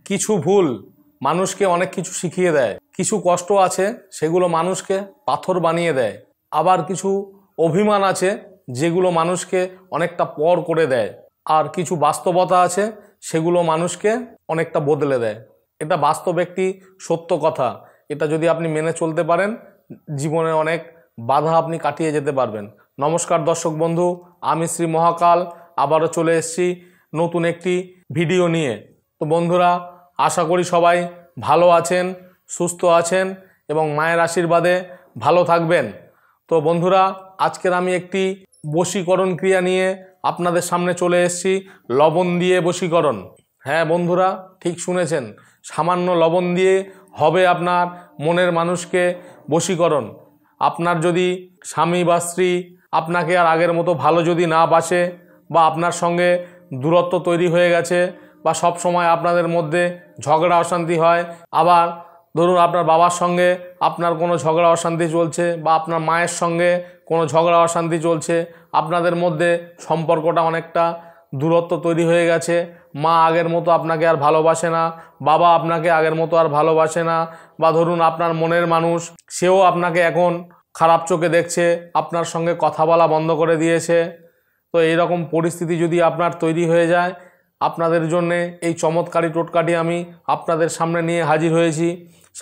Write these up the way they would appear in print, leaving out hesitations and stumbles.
কিছু ভুল মানুষকে অনেক কিছু শিখিয়ে দেয়, কিছু কষ্ট আছে সেগুলো মানুষকে পাথর বানিয়ে দেয়, আবার কিছু অভিমান আছে যেগুলো মানুষকে অনেকটা পর করে দেয়, আর কিছু বাস্তবতা আছে সেগুলো মানুষকে অনেকটা বদলে দেয়। এটা বাস্তব একটি সত্য কথা। এটা যদি আপনি মেনে চলতে পারেন, জীবনে অনেক বাধা আপনি কাটিয়ে যেতে পারবেন। নমস্কার দর্শক বন্ধু, আমি শ্রী মহাকাল আবারও চলে এসেছি নতুন একটি ভিডিও নিয়ে। তো বন্ধুরা, আশা করি সবাই ভালো আছেন, সুস্থ আছেন এবং মায়ের আশীর্বাদে ভালো থাকবেন। তো বন্ধুরা, আজকের আমি একটি বশীকরণ ক্রিয়া নিয়ে আপনাদের সামনে চলে এসেছি, লবণ দিয়ে বশীকরণ। হ্যাঁ বন্ধুরা, ঠিক শুনেছেন, সামান্য লবণ দিয়ে হবে আপনার মনের মানুষকে বশীকরণ। আপনার যদি স্বামী বা স্ত্রী আপনাকে আর আগের মতো ভালো যদি না বাসে, বা আপনার সঙ্গে দূরত্ব তৈরি হয়ে গেছে, বা সব সময় আপনাদের মধ্যে ঝগড়া অশান্তি হয়, আবার ধরুন আপনার বাবার সঙ্গে আপনার কোনো ঝগড়া অশান্তি চলছে, বা আপনার মায়ের সঙ্গে কোনো ঝগড়া অশান্তি চলছে, আপনাদের মধ্যে সম্পর্কটা অনেকটা দূরত্ব তৈরি হয়ে গেছে, মা আগের মতো আপনাকে আর ভালোবাসে না, বাবা আপনাকে আগের মতো আর ভালোবাসে না, বা ধরুন আপনার মনের মানুষ সেও আপনাকে এখন খারাপ চোখে দেখছে, আপনার সঙ্গে কথা বলা বন্ধ করে দিয়েছে। তো এইরকম পরিস্থিতি যদি আপনার তৈরি হয়ে যায়, আপনাদের জন্যে এই চমৎকারী টোটকাটি আমি আপনাদের সামনে নিয়ে হাজির হয়েছি।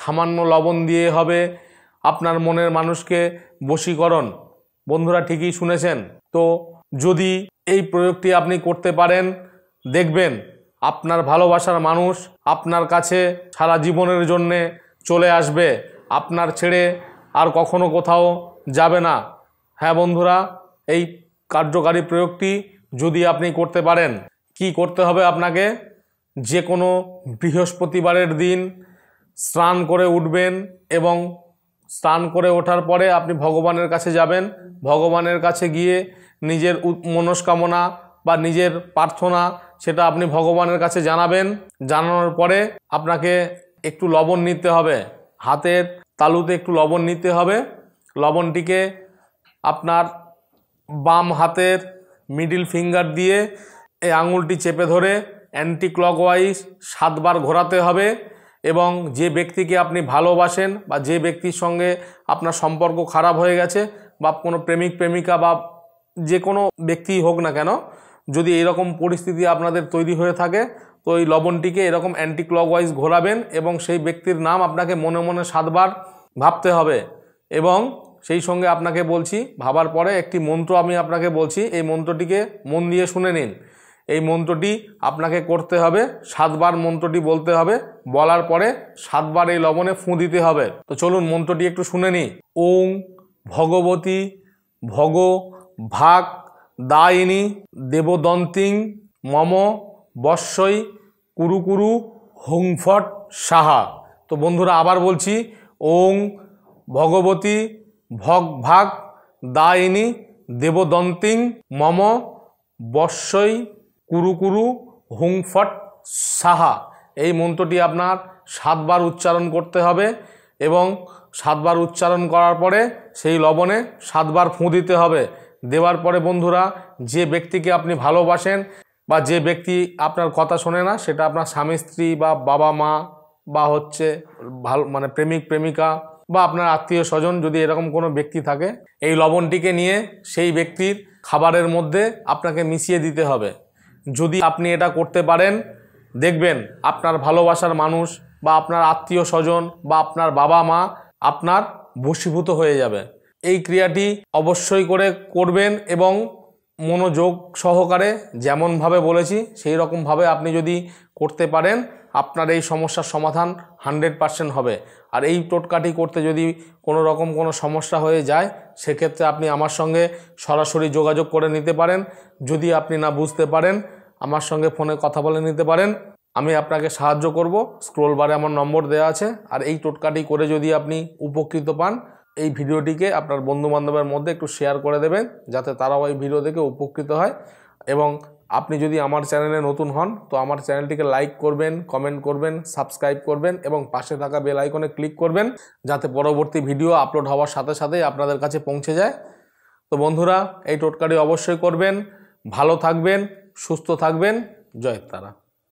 সামান্য লবণ দিয়ে হবে আপনার মনের মানুষকে বশীকরণ। বন্ধুরা, ঠিকই শুনেছেন। তো যদি এই প্রয়োগটি আপনি করতে পারেন, দেখবেন আপনার ভালোবাসার মানুষ আপনার কাছে সারা জীবনের জন্যে চলে আসবে, আপনার ছেড়ে আর কখনো কোথাও যাবে না। হ্যাঁ বন্ধুরা, এই কার্যকারী প্রয়োগটি যদি আপনি করতে পারেন, কি করতে হবে আপনাকে? যে কোনো বৃহস্পতিবারের দিন স্নান করে উঠবেন, এবং স্নান করে ওঠার পরে আপনি ভগবানের কাছে যাবেন। ভগবানের কাছে গিয়ে নিজের মনস্কামনা বা নিজের প্রার্থনা সেটা আপনি ভগবানের কাছে জানাবেন। জানানোর পরে আপনাকে একটু লবণ নিতে হবে, হাতের তালুতে একটু লবণ নিতে হবে। লবণটিকে আপনার বাম হাতের মিডিল ফিঙ্গার দিয়ে এই আঙুলটি চেপে ধরে অ্যান্টি ক্লকওয়াইজ 7 বার ঘোরাতে হবে। এবং যে ব্যক্তিকে আপনি ভালোবাসেন, বা যে ব্যক্তির সঙ্গে আপনার সম্পর্ক খারাপ হয়ে গেছে, বা কোনো প্রেমিক প্রেমিকা বা যে কোনো ব্যক্তি হোক না কেন, যদি এরকম পরিস্থিতি আপনাদের তৈরি হয়ে থাকে, তো এই লবণটিকে এরকম অ্যান্টি ক্লকওয়াইজ ঘোরাবেন, এবং সেই ব্যক্তির নাম আপনাকে মনে মনে 7 বার ভাবতে হবে। এবং সেই সঙ্গে আপনাকে বলছি, ভাবার পরে একটি মন্ত্র আমি আপনাকে বলছি, এই মন্ত্রটিকে মন দিয়ে শুনে নিন। এই মন্ত্রটি আপনাকে করতে হবে, 7 বার মন্ত্রটি বলতে হবে, বলার পরে 7 বার এই লবণে ফুঁ দিতে হবে। তো চলুন মন্ত্রটি একটু শুনে নিই। ওং ভগবতী ভগ ভাগ দায়িনী দেবদন্তিং মম বশ্যই কুরু কুরু হুং ফট সাহা। তো বন্ধুরা, আবার বলছি, ওং ভগবতী ভগ ভাগ দায়িনী দেবদন্তিং মম বশ্যই কুরু কুরু হুং ফট সাহা। এই মন্ত্রটি আপনার 7 বার উচ্চারণ করতে হবে, এবং 7 বার উচ্চারণ করার পরে সেই লবণে 7 বার ফুঁ দিতে হবে। দেওয়ার পরে বন্ধুরা, যে ব্যক্তিকে আপনি ভালোবাসেন, বা যে ব্যক্তি আপনার কথা শোনে না, সেটা আপনার স্বামী স্ত্রী বা বাবা মা, বা হচ্ছে ভালো মানে প্রেমিক প্রেমিকা, বা আপনার আত্মীয় স্বজন, যদি এরকম কোনো ব্যক্তি থাকে, এই লবণটিকে নিয়ে সেই ব্যক্তির খাবারের মধ্যে আপনাকে মিশিয়ে দিতে হবে। যদি আপনি এটা করতে পারেন, দেখবেন আপনার ভালোবাসার মানুষ, বা আপনার আত্মীয় স্বজন, বা আপনার বাবা মা আপনার বশীভূত হয়ে যাবে। এই ক্রিয়াটি অবশ্যই করবেন, এবং মনোযোগ সহকারে যেমনভাবে বলেছি সেই রকমভাবে আপনি যদি করতে পারেন, আপনার এই সমস্যার সমাধান 100% হবে। আর এই টোটকাটি করতে যদি কোনো রকম কোনো সমস্যা হয়ে যায়, সেক্ষেত্রে আপনি আমার সঙ্গে সরাসরি যোগাযোগ করে নিতে পারেন। যদি আপনি না বুঝতে পারেন, আমার সঙ্গে ফোনে কথা বলে নিতে পারেন, আমি আপনাকে সাহায্য করব। স্ক্রোল বারে আমার নম্বর দেওয়া আছে। আর এই টোটকাটি করে যদি আপনি উপকৃত পান, এই ভিডিওটিকে আপনার বন্ধুবান্ধবের মধ্যে একটু শেয়ার করে দেবেন, যাতে তারাও এই ভিডিও দেখে উপকৃত হয়। এবং আপনি যদি আমার চ্যানেলে নতুন হন, তো আমার চ্যানেলটিকে লাইক করবেন, কমেন্ট করবেন, সাবস্ক্রাইব করবেন, এবং পাশে থাকা বেল আইকনে ক্লিক করবেন, যাতে পরবর্তী ভিডিও আপলোড হওয়ার সাথে সাথেই আপনাদের কাছে পৌঁছে যায়। তো বন্ধুরা, এই টোটকাটি অবশ্যই করবেন। ভালো থাকবেন, সুস্থ থাকবেন। জয় তারা।